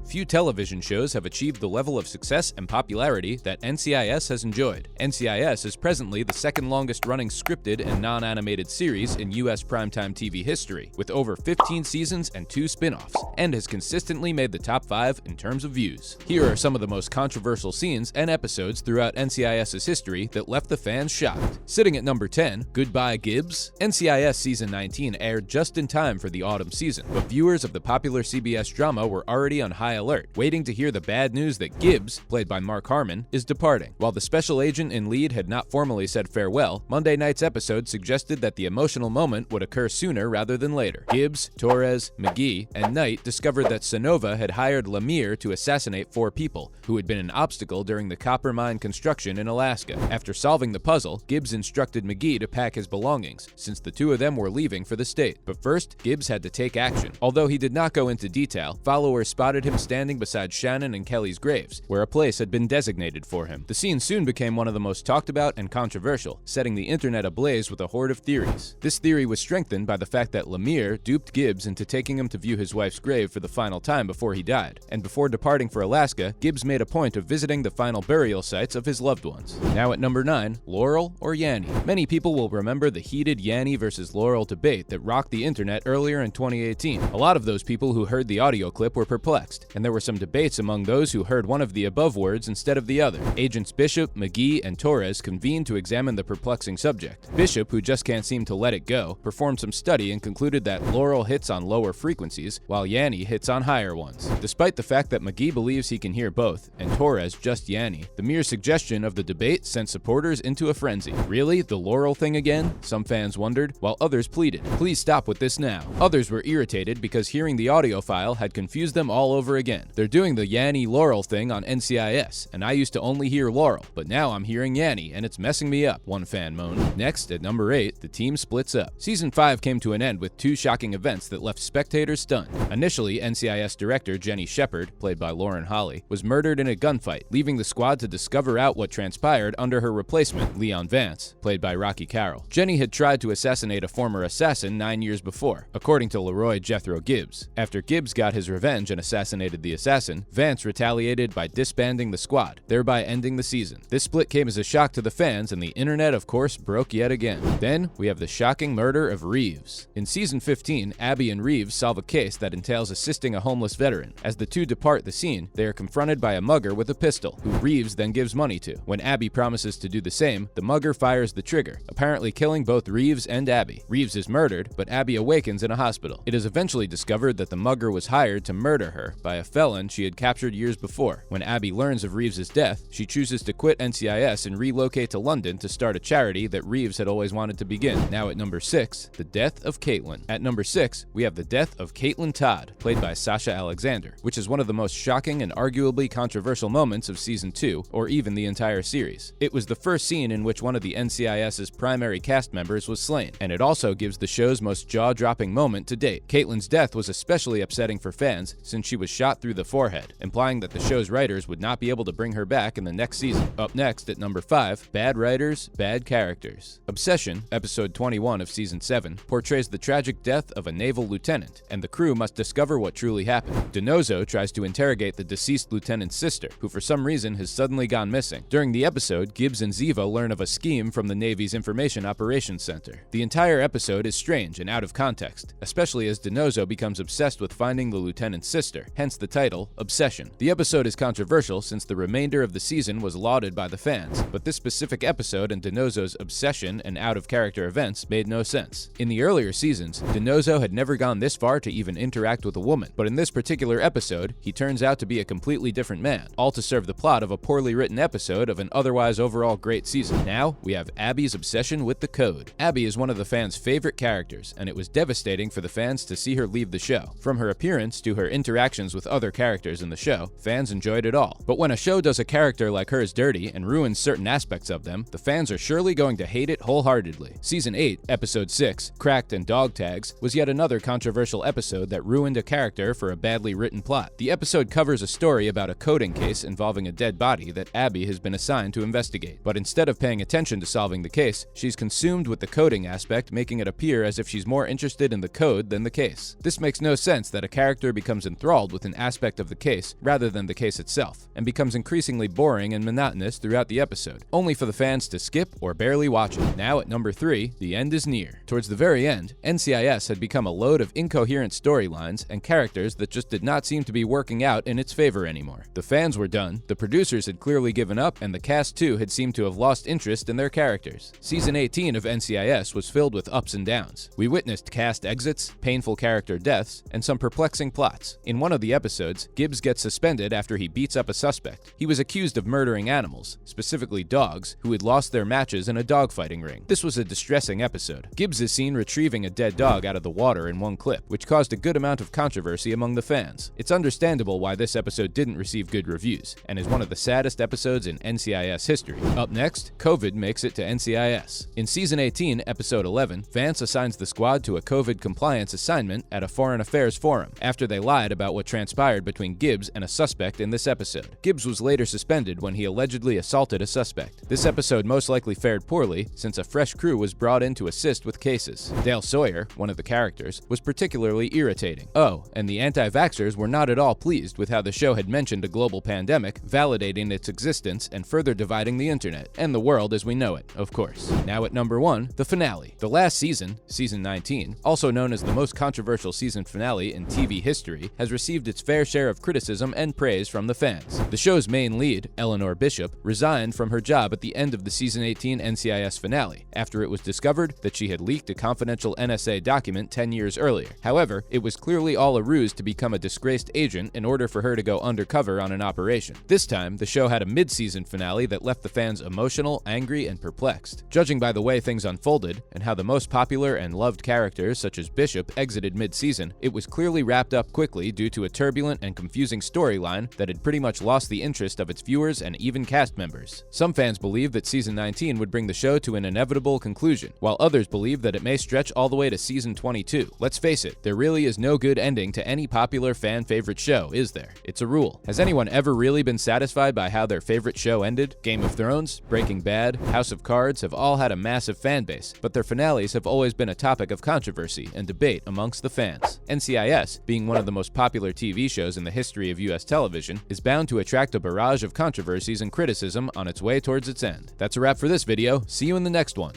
Few television shows have achieved the level of success and popularity that NCIS has enjoyed. NCIS is presently the second longest running scripted and non-animated series in US primetime TV history, with over 15 seasons and 2 spin-offs, and has consistently made the top 5 in terms of views. Here are some of the most controversial scenes and episodes throughout NCIS's history that left the fans shocked. Sitting at number 10, Goodbye Gibbs. NCIS Season 19 aired just in time for the autumn season, but viewers of the popular CBS drama were already on high alert, waiting to hear the bad news that Gibbs, played by Mark Harmon, is departing. While the special agent in lead had not formally said farewell, Monday night's episode suggested that the emotional moment would occur sooner rather than later. Gibbs, Torres, McGee, and Knight discovered that Sonova had hired Lemire to assassinate 4 people, who had been an obstacle during the copper mine construction in Alaska. After solving the puzzle, Gibbs instructed McGee to pack his belongings, since the two of them were leaving for the state. But first, Gibbs had to take action. Although he did not go into detail, followers spotted him standing beside Shannon and Kelly's graves, where a place had been designated for him. The scene soon became one of the most talked about and controversial, setting the internet ablaze with a horde of theories. This theory was strengthened by the fact that Lemire duped Gibbs into taking him to view his wife's grave for the final time before he died, and before departing for Alaska, Gibbs made a point of visiting the final burial sites of his loved ones. Now at number 9, Laurel or Yanny. Many people will remember the heated Yanny versus Laurel debate that rocked the internet earlier in 2018. A lot of those people who heard the audio clip were perplexed, and there were some debates among those who heard one of the above words instead of the other. Agents Bishop, McGee, and Torres convened to examine the perplexing subject. Bishop, who just can't seem to let it go, performed some study and concluded that Laurel hits on lower frequencies, while Yanny hits on higher ones. Despite the fact that McGee believes he can hear both, and Torres just Yanny, the mere suggestion of the debate sent supporters into a frenzy. Really? The Laurel thing again? Some fans wondered, while others pleaded, please stop with this now. Others were irritated because hearing the audio file had confused them all over again. They're doing the Yanny-Laurel thing on NCIS, and I used to only hear Laurel, but now I'm hearing Yanny, and it's messing me up, one fan moaned. Next, at number 8, the team splits up. Season 5 came to an end with 2 shocking events that left spectators stunned. Initially, NCIS director Jenny Shepard, played by Lauren Holly, was murdered in a gunfight, leaving the squad to discover out what transpired under her replacement, Leon Vance, played by Rocky Carroll. Jenny had tried to assassinate a former assassin 9 years before, according to Leroy Jethro Gibbs. After Gibbs got his revenge and assassinated the assassin, Vance retaliated by disbanding the squad, thereby ending the season. This split came as a shock to the fans, and the internet, of course, broke yet again. Then, we have the shocking murder of Reeves. In season 15, Abby and Reeves solve a case that entails assisting a homeless veteran. As the two depart the scene, they are confronted by a mugger with a pistol, who Reeves then gives money to. When Abby promises to do the same, the mugger fires the trigger, apparently killing both Reeves and Abby. Reeves is murdered, but Abby awakens in a hospital. It is eventually discovered that the mugger was hired to murder her by a felon she had captured years before. When Abby learns of Reeves' death, she chooses to quit NCIS and relocate to London to start a charity that Reeves had always wanted to begin. Now at number 6, the death of Caitlin. At number 6, we have the death of Caitlin Todd, played by Sasha Alexander, which is one of the most shocking and arguably controversial moments of season 2, or even the entire series. It was the first scene in which one of the NCIS's primary cast members was slain, and it also gives the show's most jaw-dropping moment to date. Caitlin's death was especially upsetting for fans since she was shot through the forehead, implying that the show's writers would not be able to bring her back in the next season. Up next, at number 5, Bad Writers, Bad Characters. Obsession, episode 21 of season 7, portrays the tragic death of a naval lieutenant, and the crew must discover what truly happened. DiNozzo tries to interrogate the deceased lieutenant's sister, who for some reason has suddenly gone missing. During the episode, Gibbs and Ziva learn of a scheme from the Navy's Information Operations Center. The entire episode is strange and out of context, especially as DiNozzo becomes obsessed with finding the lieutenant's sister, hence the title, Obsession. The episode is controversial since the remainder of the season was lauded by the fans, but this specific episode and DiNozzo's obsession and out-of-character events made no sense. In the earlier seasons, DiNozzo had never gone this far to even interact with a woman, but in this particular episode, he turns out to be a completely different man, all to serve the plot of a poorly written episode of an otherwise overall great season. Now, we have Abby's obsession with the code. Abby is one of the fans' favorite characters, and it was devastating for the fans to see her leave the show. From her appearance to her interactions with other characters in the show, fans enjoyed it all. But when a show does a character like hers dirty and ruins certain aspects of them, the fans are surely going to hate it wholeheartedly. Season 8, episode 6, Cracked and Dog Tags, was yet another controversial episode that ruined a character for a badly written plot. The episode covers a story about a coding case involving a dead body that Abby has been assigned to investigate. But instead of paying attention to solving the case, she's consumed with the coding aspect, making it appear as if she's more interested in the code than the case. This makes no sense that a character becomes enthralled with an aspect of the case rather than the case itself, and becomes increasingly boring and monotonous throughout the episode, only for the fans to skip or barely watch it. Now at number 3, the end is near. Towards the very end, NCIS had become a load of incoherent storylines and characters that just did not seem to be working out in its favor anymore. The fans were done, the producers had clearly given up, and the cast too had seemed to have lost interest in their characters. Season 18 of NCIS was filled with ups and downs. We witnessed cast exits, painful character deaths, and some perplexing plots. In one of the episodes, Gibbs gets suspended after he beats up a suspect. He was accused of murdering animals, specifically dogs, who had lost their matches in a dogfighting ring. This was a distressing episode. Gibbs is seen retrieving a dead dog out of the water in one clip, which caused a good amount of controversy among the fans. It's understandable why this episode didn't receive good reviews, and is one of the saddest episodes in NCIS history. Up next, COVID makes it to NCIS. In Season 18, Episode 11, Vance assigns the squad to a COVID compliance assignment at a foreign affairs forum, after they lied about what transpired between Gibbs and a suspect in this episode. Gibbs was later suspended when he allegedly assaulted a suspect. This episode most likely fared poorly, since a fresh crew was brought in to assist with cases. Dale Sawyer, one of the characters, was particularly irritating. Oh, and the anti-vaxxers were not at all pleased with how the show had mentioned a global pandemic, validating its existence and further dividing the internet, and the world as we know it, of course. Now at number 1, the finale. The last season, Season 19, also known as the most controversial season finale in TV history, has received its fair share of criticism and praise from the fans. The show's main lead, Eleanor Bishop, resigned from her job at the end of the Season 18 NCIS finale, after it was discovered that she had leaked a confidential NSA document 10 years earlier. However, it was clearly all a ruse to become a disgraced agent in order for her to go undercover on an operation. This time, the show had a mid-season finale that left the fans emotional, angry, and perplexed. Judging by the way things unfolded, and how the most popular and loved characters such as Bishop exited mid-season, it was clearly wrapped up quickly due to a turbulent and confusing storyline that had pretty much lost the interest of its viewers and even cast members. Some fans believe that Season 19 would bring the show to an inevitable conclusion, while others believe that it may stretch all the way to Season 22. Let's face it, there really is no good ending to any popular fan favorite show, is there? It's a rule. Has anyone ever really been satisfied by how their favorite show ended? Game of Thrones, Breaking Bad, House of Cards have all had a massive fan base, but their finales have always been a topic of controversy and debate amongst the fans. NCIS, being one of the most popular TV shows in the history of US television, is bound to attract a barrage of controversies and criticism on its way towards its end. That's a wrap for this video. See you in the next one.